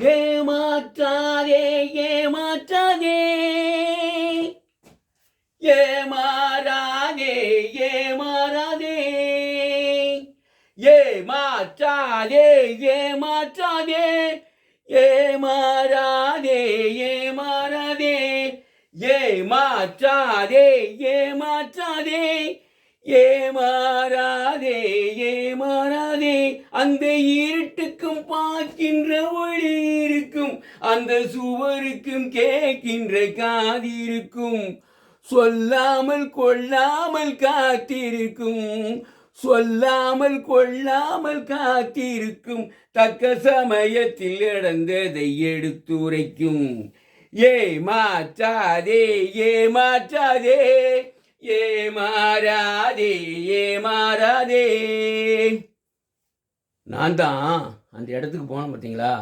ஏமாற்றாதே ஏமாற்றாதே ஏமாறாதே ஏமாறாதே ஏமாற்றாதே ஏமாற்றாதே ஏமாறாதே ஏமாறாதே ஏமாற்றாதே ஏமாற்றாதே ஏமாறாதே ஏமாறாதே அந்த இருட்டுக்கும் பார்க்கின்ற ஒளி இருக்கும், அந்த சுவருக்கும் கேட்கின்ற காதிருக்கும், சொல்லாமல் கொள்ளாமல் காத்திருக்கும், சொல்லாமல் கொள்ளாமல் காத்திருக்கும், தக்க சமயத்தில் நடந்ததை எடுத்துரைக்கும். ஏமாற்றாதே ஏமாற்றாதே ஏமாறாதே ஏமாறாதே. நான் தான் அந்த இடத்துக்கு போனேன் பார்த்தீங்களா,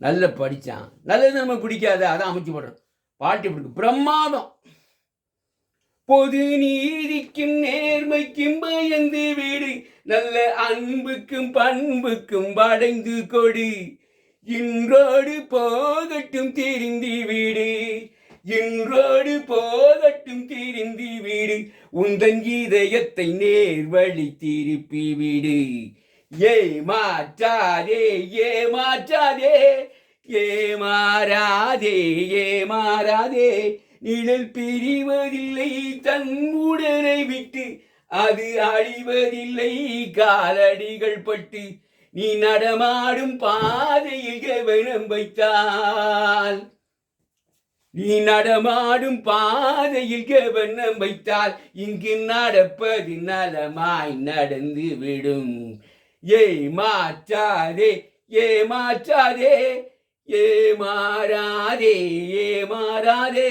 நல்ல படித்தான், நல்லது நம்ம பிடிக்காத அதான் அமைச்சு போடுறேன். பாட்டு இப்படி பிரமாதம். பொது நீதிக்கும் நேர்மைக்கும் பயந்து வீடு, நல்ல அன்புக்கும் பண்புக்கும் படைந்து கொடு, இன்றோடு போகட்டும் திரிந்தி வீடு, இன்றோடு போகட்டும் திரிந்தி வீடு, உந்தன் இதயத்தை நேர்வழி திருப்பி விடு. ஏமாற்றாதே ஏமாற்றாதே ஏமாறாதே ஏமாறாதே. நிழல் பிரிவதில்லை தன் உடலை விட்டு, அது அழிவதில்லை காலடிகள் பட்டு, நீ நடமாடும் பாதையில் கவனம் வைத்தால், நீ நடமாடும் பாதையில் கவனம் வைத்தால், இங்கு நடப்பது நலமாய் நடந்து விடும். ஏமாற்றாதே ஏமாற்றாதே ஏமாறாதே ஏமாறாதே.